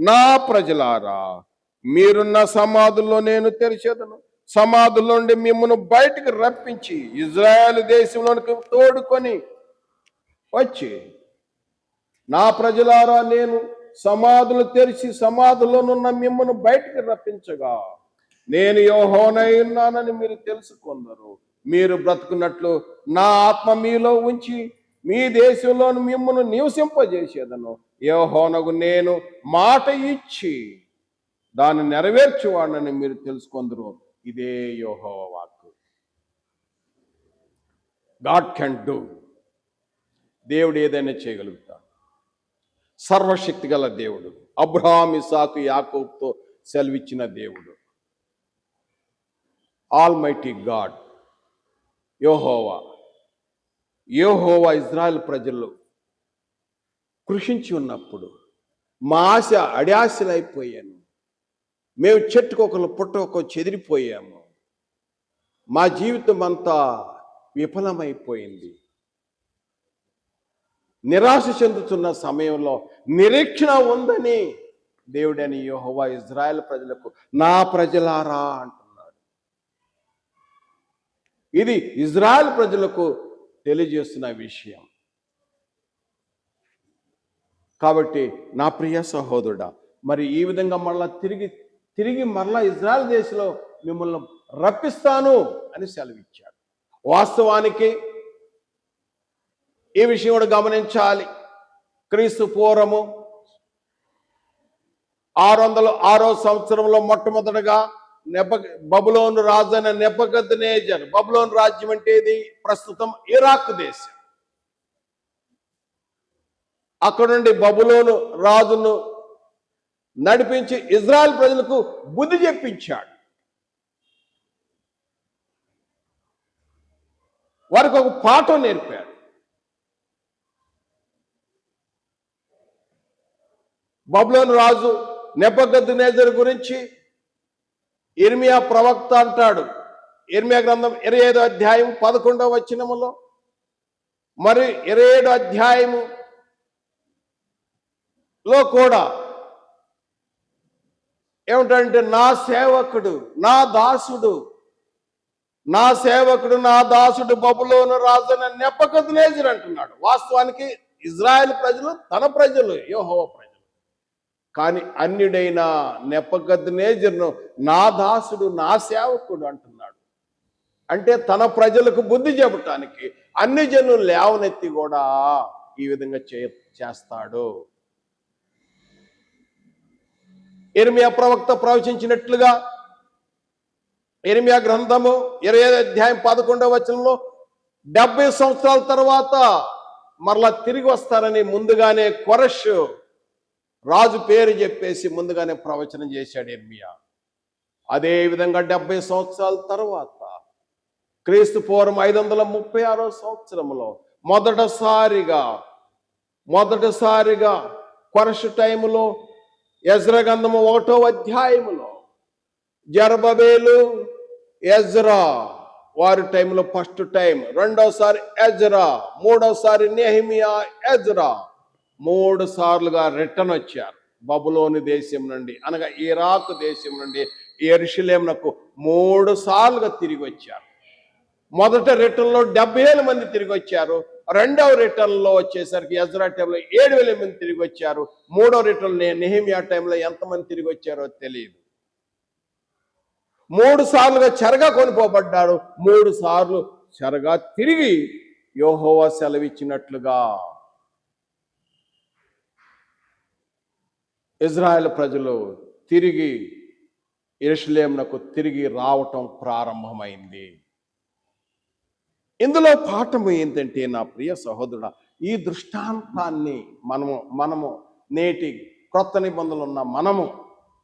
నా ప్రజలారా, మీరున్న సమాధుల్లో నేను తెరిచేదను. సమాధుల్లో నుండి మిమ్మల్ని బయటికి రప్పించి ఇజ్రాయెల్ దేశంలోనికి తోడుకొని వచ్చి, నా ప్రజలారా, నేను సమాధులు తెరిచి సమాధుల్లోనున్న మిమ్మల్ని బయటికి రప్పించగా నేను యెహోవానై ఉన్నానని మీరు తెలుసుకొందరు. మీరు బ్రతుకున్నట్లు నా ఆత్మ మీలో ఉంచి మీ దేశంలోని మిమ్మల్ని నివసింపజేసేదను. యెహోవానగు నేను మాట ఇచ్చి దాన్ని నెరవేర్చువాడని మీరు తెలుసుకొందరు. ఇదే యెహోవా వాక్కు. God can do. దేవుడు ఏదైనా చేయగలుగుతాడు. సర్వశక్తి గల దేవుడు. అబ్రహాము, ఇస్సాకు, యాకోబుతో సెలవిచ్చిన దేవుడు. ఆల్మైటీ గాడ్ యెహోవా. యెహోవా ఇజ్రాయెల్ ప్రజలు కృషించి ఉన్నప్పుడు మా ఆశ అడియాశలైపోయాను. మేము చెట్టుకొకరు పుట్టకొకరు చెదిరిపోయాము. మా జీవితం అంతా విఫలమైపోయింది. నిరాశ చెందుతున్న సమయంలో నిరీక్షణ ఉందని దేవుడని యెహోవా ఇజ్రాయెల్ ప్రజలకు నా ప్రజలారా అంటున్నాడు. ఇది ఇజ్రాయెల్ ప్రజలకు తెలియజేస్తున్న విషయం. కాబట్టి నా ప్రియ సహోదరుడా, మరి ఈ విధంగా మళ్ళా తిరిగి మరలా ఇజ్రాయెల్ దేశంలో మిమ్మల్ని రప్పిస్తాను అని సెలవిచ్చాడు. వాస్తవానికి ఈ విషయం కూడా గమనించాలి. క్రీస్తు పూర్వము 606వ సంవత్సరంలో మొట్టమొదటగా బబులోను రాజు అయిన నెబుకద్నెజర్, బబులోను రాజ్యం అంటే ఇది ప్రస్తుతం ఇరాక్ దేశం. అక్కడ నుండి బబులోను రాజును నడిపించి ఇజ్రాయెల్ ప్రజలకు బుద్ధి చెప్పించాడు. వారికి ఒక పాఠం నేర్పాడు. బబులోను రాజు నెబుకద్నెజర్ గురించి యిర్మీయా ప్రవక్త అంటాడు. యిర్మీయా గ్రంథం 25వ అధ్యాయం 11వ వచనములో, మరి 27వ అధ్యాయములో కూడా ఏమిటంటే, నా సేవకుడు నా దాసుడు బబులోను రాజైన నెబుకద్నెజర్ అంటున్నాడు. వాస్తవానికి ఇజ్రాయెల్ ప్రజలు తన ప్రజలు, యెహోవా ప్రజలు. కానీ అన్యుడైన నెబుకద్నెజర్ను నా దాసుడు నా సేవకుడు అంటున్నాడు. అంటే తన ప్రజలకు బుద్ధి చెప్పటానికి అన్ని జనులు లేవనెత్తి కూడా ఈ విధంగా చేస్తాడు. యిర్మీయా ప్రవక్త ప్రవచించినట్లుగా యిర్మీయా గ్రంథము 25వ అధ్యాయం 11వ వచనంలో 70 సంవత్సరాల తర్వాత మరలా తిరిగి వస్తారని ముందుగానే కొరష్ రాజు పేరు చెప్పేసి ముందుగానే ప్రవచనం చేశాడు యిర్మీయా. అదే విధంగా 70 సంవత్సరాల తర్వాత క్రీస్తు పూర్వం 536వ సంవత్సరంలో మొదటిసారిగా కొరష్ టైములో ఎజ్రా గ్రంథము 1వ అధ్యాయములో జెరుబ్బయలు, ఎజ్రా వారి టైంలో ఫస్ట్ టైం, రెండోసారి ఎజ్రా, మూడోసారి నెహెమియా, ఎజ్రా 3 సార్లుగా రిటర్న్ వచ్చారు. బబులోను దేశం నుండి అనగా ఇరాక్ దేశం నుండి యెరూషలేమునకు 3 సార్లుగా తిరిగి వచ్చారు. మొదట రిటర్న్లో 70,000 మంది తిరిగి వచ్చారు. రెండవ రిటర్న్లో వచ్చేసరికి ఎజ్రా టైంలో 7,000 మంది తిరిగి వచ్చారు. మూడో రిటర్న్ నెహెమియా టైంలో ఎంతమంది తిరిగి వచ్చారో తెలియదు. 3 సార్లుగా చెరగా కొనిపోబడ్డారు. 3 సార్లు చెరగా తిరిగి యెహోవా సెలవిచ్చినట్లుగా ఇజ్రాయెల్ ప్రజలు తిరిగి యెరూషలేమునకు తిరిగి రావటం ప్రారంభమైంది. ఇందులో పాఠము ఏంటంటే, నా ప్రియ సహోదరుడా, ఈ దృష్టాంతాన్ని మనము నేటి క్రొత్త నిబంధనలు ఉన్న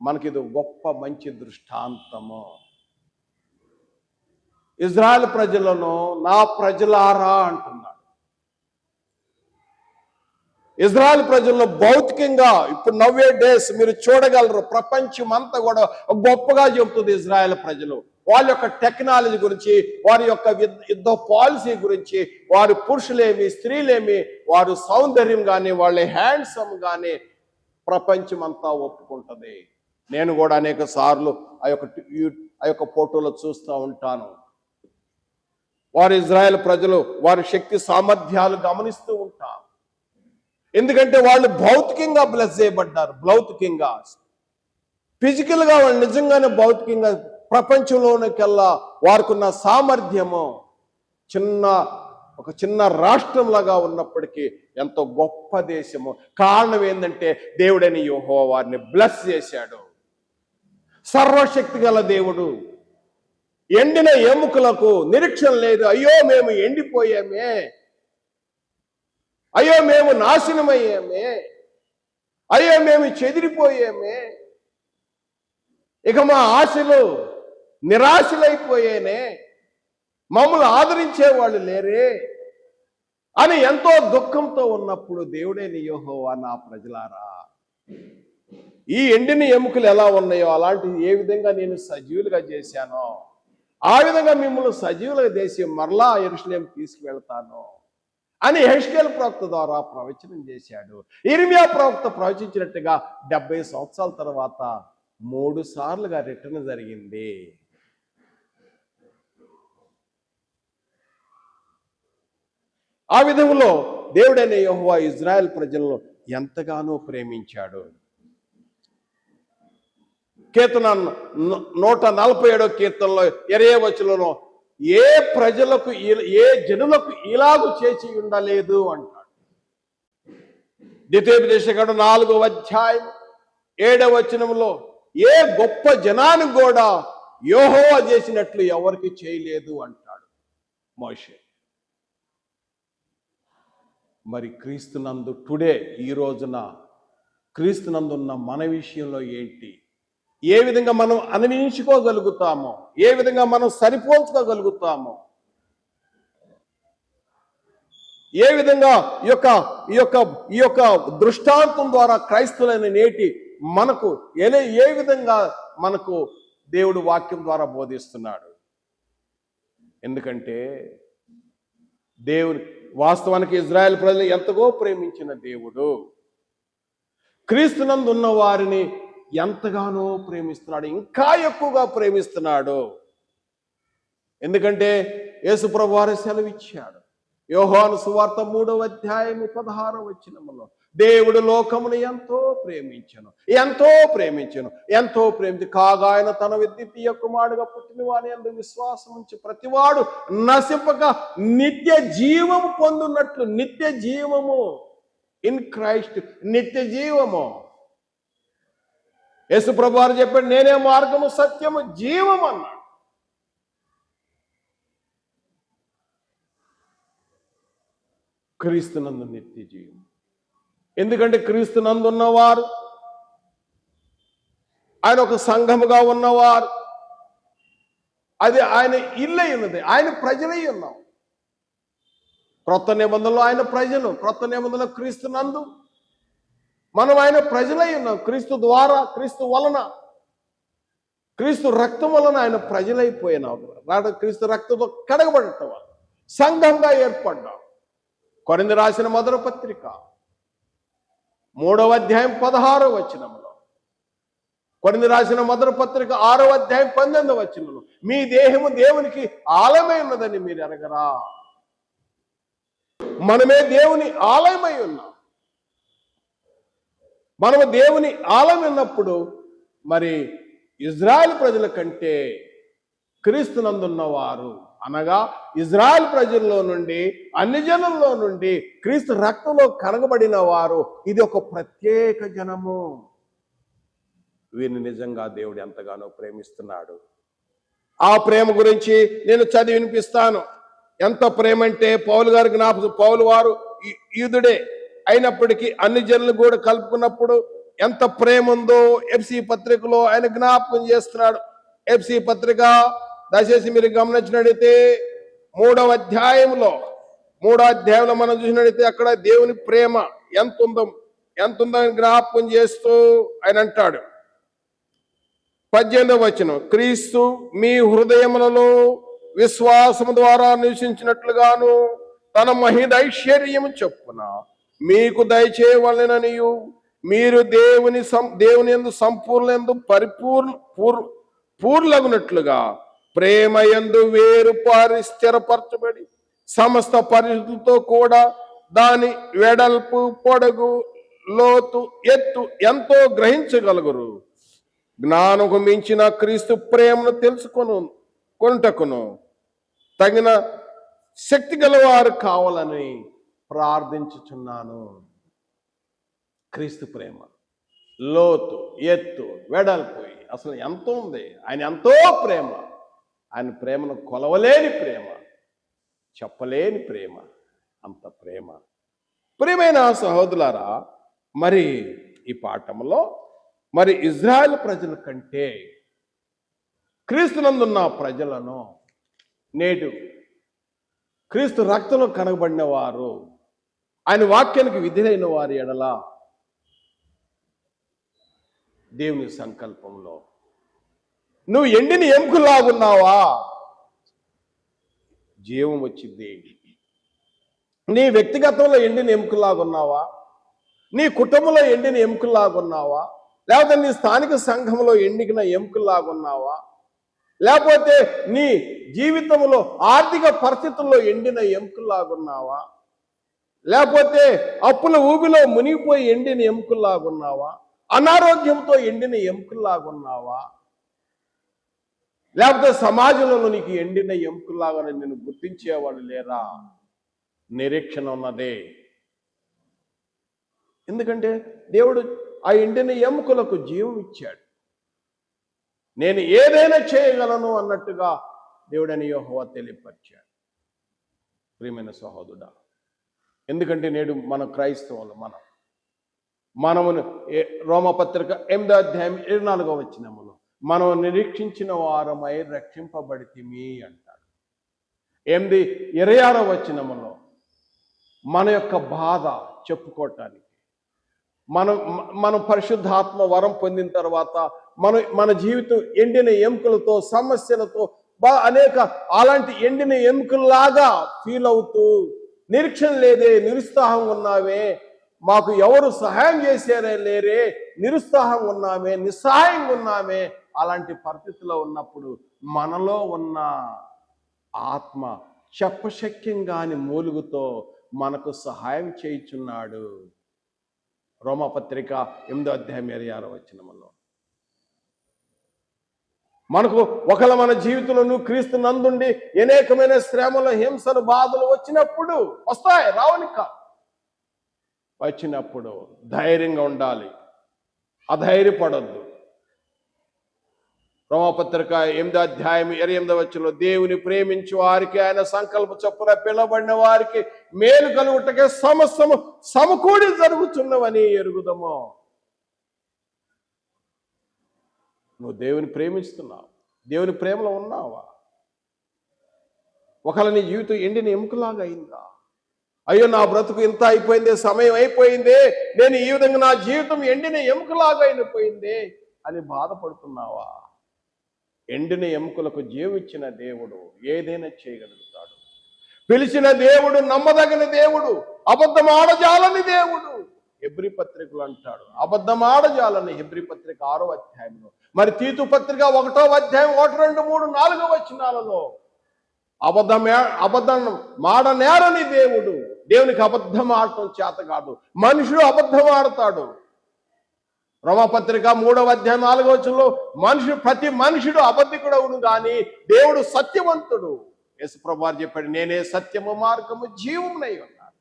మనకిది గొప్ప మంచి దృష్టాంతము. ఇజ్రాయెల్ ప్రజలను నా ప్రజలారా అంటున్నాడు. ఇజ్రాయెల్ ప్రజలను భౌతికంగా ఇప్పుడు నవ్వే డేస్ మీరు చూడగలరు. ప్రపంచం అంతా కూడా గొప్పగా చెబుతుంది ఇజ్రాయెల్ ప్రజలు. వాళ్ళ యొక్క టెక్నాలజీ గురించి, వారి యొక్క యుద్ధ పాలసీ గురించి, వారి పురుషులేమి స్త్రీలేమి, వారు సౌందర్యం కానీ, వాళ్ళ హ్యాండ్సమ్ కానీ, ప్రపంచమంతా ఒప్పుకుంటది. నేను కూడా అనేక సార్లు ఆ యొక్క ఫోటోలు చూస్తూ ఉంటాను. వారు ఇజ్రాయెల్ ప్రజలు వారి శక్తి సామర్థ్యాలు గమనిస్తూ ఉంటారు. ఎందుకంటే వాళ్ళు భౌతికంగా బ్లెస్ చేయబడ్డారు. భౌతికంగా, ఫిజికల్గా వాళ్ళు నిజంగానే భౌతికంగా ప్రపంచంలోనికెల్లా వారికున్న సామర్థ్యము ఒక చిన్న రాష్ట్రంలాగా ఉన్నప్పటికీ ఎంతో గొప్ప దేశము. కారణం ఏంటంటే దేవుడైన యెహోవా వారిని బ్లెస్ చేశాడు. సర్వశక్తి గల దేవుడు. ఎండిన ఎముకలకు నిరీక్షణ లేదు. అయ్యో మేము ఎండిపోయామే, అయ్యో మేము నాశనమయ్యామే, అయ్యో మేము చెదిరిపోయామే, ఇక మా ఆశలు నిరాశలైపోయానే, మమ్మల్ని ఆదరించేవాళ్ళు లేరే అని ఎంతో దుఃఖంతో ఉన్నప్పుడు దేవుడైన యెహోవా, నా ప్రజలారా, ఈ ఎండిన ఎముకలు ఎలా ఉన్నాయో అలాంటివి ఏ విధంగా నేను సజీవులుగా చేశానో ఆ విధంగా మిమ్మల్ని సజీవులుగా చేసి మరలా యెరూషలేము తీసుకువెళ్తాను అని యెహెజ్కేలు ప్రవక్త ద్వారా ప్రవచనం చేశాడు. ఇర్మియా ప్రవక్త ప్రవచించినట్టుగా 70 సంవత్సరాల తర్వాత 3 సార్లుగా రిటర్న్ జరిగింది. ఆ విధంలో దేవుడైన యెహోవా ఇజ్రాయెల్ ప్రజలను ఎంతగానో ప్రేమించాడు. కీర్తన 147వ కీర్తనలో 20వ వచనంలో ఏ ప్రజలకు ఏ జనులకు ఇలాగు చేసి ఉండలేదు అంటాడు. ద్వితీయోపదేశకాండం 4వ అధ్యాయం 7వ వచనంలో ఏ గొప్ప జనానికి కూడా యెహోవా చేసినట్లు ఎవరికి చేయలేదు అంటాడు మోషే. మరి క్రీస్తునందు టుడే, ఈ రోజున క్రీస్తునందున్న మన విషయంలో ఏంటి? ఏ విధంగా మనం అన్వయించుకోగలుగుతామో, ఏ విధంగా మనం సరిపోల్చుకోగలుగుతామో, ఏ విధంగా ఈ యొక్క దృష్టాంతం ద్వారా క్రైస్తవులైన నేటి మనకు ఏ విధంగా మనకు దేవుడు వాక్యం ద్వారా బోధిస్తున్నాడు. ఎందుకంటే దేవుని వాస్తవానికి ఇజ్రాయెల్ ప్రజలు ఎంతగో ప్రేమించిన దేవుడు క్రీస్తునందు ఉన్న వారిని ఎంతగానో ప్రేమిస్తున్నాడు, ఇంకా ఎక్కువగా ప్రేమిస్తున్నాడు. ఎందుకంటే యేసు ప్రభువు వారు సెలవిచ్చాడు. యోహాను సువార్త 3వ అధ్యాయం 16వ వచనములో దేవుడు లోకమును ఎంతో ప్రేమించి కాగా ఆయన తన విద్యుత్ కుమారుడుగా పుట్టిన వాని యందు విశ్వాసం ఉంచి ప్రతివాడు నశింపక నిత్య జీవము పొందున్నట్లు, నిత్య జీవము ఇన్ క్రైస్ట్, నిత్య జీవము. యేసు ప్రభువు వారు చెప్పాడు, నేనే మార్గము సత్యము జీవము అన్నాడు. క్రీస్తునందు నిత్య జీవం. ఎందుకంటే క్రీస్తునందు ఉన్నవారు, ఆయన ఒక సంఘముగా ఉన్నవారు, అది ఆయన ఇల్లై ఉన్నది, ఆయన ప్రజలై ఉన్నాం. క్రొత్త నిబంధనలో ఆయన ప్రజలు, క్రొత్త నిబంధనలో క్రీస్తునందు మనం ఆయన ప్రజలై ఉన్నాం. క్రీస్తు ద్వారా, క్రీస్తు వలన, క్రీస్తు రక్తం వలన ఆయన ప్రజలైపోయినాం. క్రీస్తు రక్తంతో కడగబడటం వల్ల సంఘంగా ఏర్పడ్డాం. కొరింథీ రాసిన మొదటి పత్రిక 3వ అధ్యాయం 16వ వచనంలో, కొరింథీ రాసిన మొదటి పత్రిక 6వ అధ్యాయం 19వ వచనంలో, మీ దేహము దేవునికి ఆలయమై ఉన్నదని మీరు ఎరగరా? మనమే దేవుని ఆలయమై ఉన్నాం. మనము దేవుని ఆలయం ఉన్నప్పుడు మరి ఇజ్రాయెల్ ప్రజల కంటే క్రీస్తునందున్నవారు, అనగా ఇజ్రాయెల్ ప్రజల్లో నుండి, అన్ని జనుల్లో నుండి క్రీస్తు రక్తంలో కనగబడిన వారు, ఇది ఒక ప్రత్యేక జనము. వీరిని నిజంగా దేవుడు ఎంతగానో ప్రేమిస్తున్నాడు. ఆ ప్రేమ గురించి నేను చదివి వినిపిస్తాను. ఎంత ప్రేమ అంటే పౌలు వారు యూదుడే అయినప్పటికీ అన్ని జనులు కూడా కలుపుకున్నప్పుడు ఎంత ప్రేమ ఉందో ఎఫ్సి పత్రికలో ఆయన జ్ఞాపకం చేస్తున్నాడు. ఎఫ్సి పత్రిక దయచేసి మీరు గమనించినట్టయితే 3వ అధ్యాయంలో మనం చూసినట్టయితే అక్కడ దేవుని ప్రేమ ఎంత ఉందో జ్ఞాపకం చేస్తూ ఆయన అంటాడు. 18వ వచనం, క్రీస్తు మీ హృదయములలో విశ్వాసము ద్వారా నివసించినట్లుగాను తన మహిదైశ్వర్యము చొప్పున మీకు దయచేయవలెననియు మీరు దేవుని యందు సంపూర్ణందు పూర్లగునట్లుగా ప్రేమ యందు స్థిరపరచబడి సమస్త పరిస్థితులతో కూడా దాని వెడల్పు, పొడగు, లోతు, ఎత్తు ఎంతో గ్రహించగలుగురు. జ్ఞానకు మించిన క్రీస్తు ప్రేమను కొనుటకును తగిన శక్తి గలవారు కావాలని ప్రార్థించుచున్నాను. క్రీస్తు ప్రేమ లోతు, ఎత్తు, వెడల్పు అసలు ఎంతో ఉంది. ఆయన ఎంతో ప్రేమ. ఆయన ప్రేమను కొలవలేని ప్రేమ, చెప్పలేని ప్రేమ, అంత ప్రేమ. ప్రియమైన సహోదరులారా, మరి ఈ పాఠంలో మరి ఇజ్రాయెల్ ప్రజల కంటే క్రీస్తునందున్న ప్రజలను నేడు క్రీస్తు రక్తంలో కనబడిన వారు, ఆయన వాక్యానికి విధులైన వారి ఎడల దేవుని సంకల్పంలో నువ్వు ఎండిన ఎముకలాగున్నావా? జీవం వచ్చింది. నీ వ్యక్తిగతంలో ఎండిన ఎముకలాగున్నావా? నీ కుటుంబంలో ఎండిన ఎముకలాగున్నావా? లేకపోతే నీ స్థానిక సంఘంలో ఎండిన ఎముకలాగున్నావా? లేకపోతే నీ జీవితంలో ఆర్థిక పరిస్థితుల్లో ఎండిన ఎముకలాగున్నావా? లేకపోతే అప్పుల ఊబిలో మునిగిపోయి ఎండిన ఎముకలాగున్నావా? అనారోగ్యంతో ఎండిన ఎముకలాగున్నావా? లేకపోతే సమాజంలో నీకు ఎండిన ఎముకలాగా నేను గుర్తించేవాడు లేరా? నిరీక్షణ ఉన్నదే. ఎందుకంటే దేవుడు ఆ ఎండిన ఎముకలకు జీవం ఇచ్చాడు. నేను ఏదైనా చేయగలను అన్నట్టుగా దేవుడని యెహోవా తెలియపరిచాడు. ప్రియమైన సహోదరుడా, ఎందుకంటే నేడు మన క్రైస్తవులు మనమును రోమపత్రిక 8వ అధ్యాయం 24వ వచనములో మనం నిరీక్షించిన వారమై రక్షింపబడితిమి అంటాడు. 8:26వ వచనములో మన యొక్క బాధ చెప్పుకోవటానికి మనం పరిశుద్ధాత్మ వరం పొందిన తర్వాత మన జీవితం ఎండిన ఎముకలతో, సమస్యలతో, అనేక అలాంటి ఎండిన ఎముకల్లాగా ఫీల్ అవుతూ, నిరీక్షణ లేదే, నిరుత్సాహం ఉన్నావే, మాకు ఎవరు సహాయం చేశారే లేరే, నిరుత్సాహం ఉన్నామే, నిస్సహాయంగా ఉన్నామే, అలాంటి పరిస్థితిలో ఉన్నప్పుడు మనలో ఉన్న ఆత్మ చెప్పశక్యంగాని మూలుగుతో మనకు సహాయం చేయుచున్నాడు. రోమపత్రిక 8వ అధ్యాయం 26వ వచనములో మనకు ఒకవేళ మన జీవితంలో నువ్వు క్రీస్తు నందుండి అనేకమైన శ్రమలు, హింసలు, బాధలు వచ్చినప్పుడు వస్తాయి, రావని కాదు, వచ్చినప్పుడు ధైర్యంగా ఉండాలి, అధైర్యపడద్దు. రోమపత్రిక 8వ అధ్యాయం 28వ వచనంలో దేవుని ప్రేమించు వారికి ఆయన సంకల్ప చొప్పున పిలువబడిన వారికి మేలు కలుగుటకే సమస్తము సమకూడి జరుగుతున్నవని ఎరుగుదము. నువ్వు దేవుని ప్రేమిస్తున్నావు, దేవుని ప్రేమలో ఉన్నావా? ఒకవేళ నీ జీవితం ఎండిన ఎముకలాగా అయిందా? అయ్యో నా బ్రతుకు ఇంత అయిపోయిందే, సమయం అయిపోయిందే, నేను ఈ విధంగా నా జీవితం ఎండిన ఎముకలాగా అయిపోయిందే అని బాధపడుతున్నావా? ఎండిన ఎముకలకు జీవించిన దేవుడు ఏదైనా చేయగలుగుతాడు. పిలిచిన దేవుడు నమ్మదగిన దేవుడు, అబద్ధం ఆడజాలని దేవుడు. హెబ్రీ పత్రికలు అంటాడు అబద్ధం ఆడజాలని, హెబ్రీ పత్రిక 6వ అధ్యాయంలో. మరి తీతు పత్రిక 1వ అధ్యాయం 1, 2, 3, 4 వచనాలలో అబద్ధం మాడనేరని దేవుడు. దేవునికి అబద్ధం ఆడటం చేత కాదు, మనుషుడు అబద్ధం ఆడతాడు. రోమపత్రిక 3వ అధ్యాయం 4వ వచనంలో ప్రతి మనుషుడు అబద్ధికుడు అవును కానీ దేవుడు సత్యవంతుడు. యేసు ప్రభువు చెప్పాడు, నేనే సత్యము, మార్గము, జీవమునై ఉన్నాను.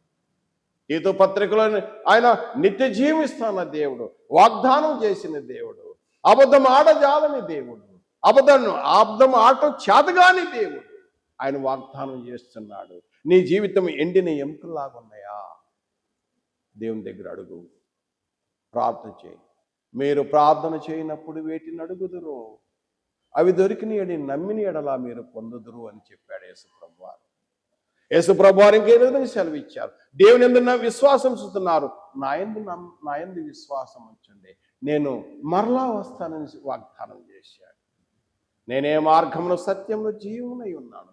తీతు పత్రికలో ఆయన నిత్య జీవిస్తున్న దేవుడు, వాగ్దానం చేసిన దేవుడు, అబద్ధం ఆడజాలని దేవుడు, అబద్ధం ఆడటం చేతగాని దేవుడు. ఆయన వాగ్దానం చేస్తున్నాడు. నీ జీవితం ఎండిన ఎముకల్లాగా ఉన్నాయా? దేవుని దగ్గర అడుగు, ప్రార్థన చేయి. మీరు ప్రార్థన చేయనప్పుడు వేటిని అడుగుదురు, అవి దొరికినని నమ్మిన ఎడలా మీరు పొందుదురు అని చెప్పాడు యేసుప్రభువారు. యేసుప్రభువారు ఇంకే విధంగా సెలవిచ్చారు, దేవుని యందు విశ్వాసం చూస్తున్నారు, నా యందు విశ్వాసం ఉంచండి, నేను మరలా వస్తానని వాగ్దానం చేశాడు. నేనే మార్గమును, సత్యమును, జీవమునై ఉన్నాను.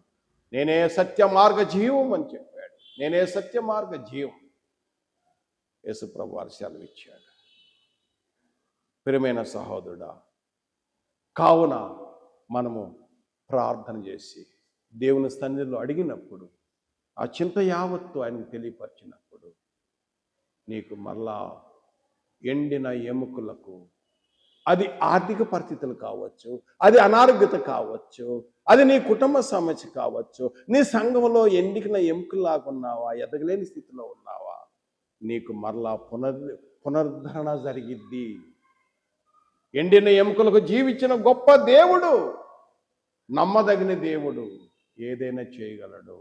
నేనే సత్య మార్గ జీవం అని చెప్పాడు. నేనే సత్య మార్గ జీవం యేసుప్రభువారు సెలవిచ్చాడు. ప్రియమైన సహోదరుడా, కావున మనము ప్రార్థన చేసి దేవుని సన్నిధిలో అడిగినప్పుడు ఆ చింత యావత్తు ఆయనకు తెలియపరిచినప్పుడు నీకు మళ్ళా ఎండిన ఎముకలకు, అది ఆర్థిక పరిస్థితులు కావచ్చు, అది అనారోగ్యత కావచ్చు, అది నీ కుటుంబ సమస్య కావచ్చు, నీ సంఘంలో ఎండిన ఎముకలాగా ఉన్నావా, ఎదగలేని స్థితిలో ఉన్నావా, నీకు మరలా పునరుద్ధరణ జరిగిద్ది. ఎండిన ఎముకలకు జీవించిన గొప్ప దేవుడు, నమ్మదగిన దేవుడు, ఏదైనా చేయగలడు.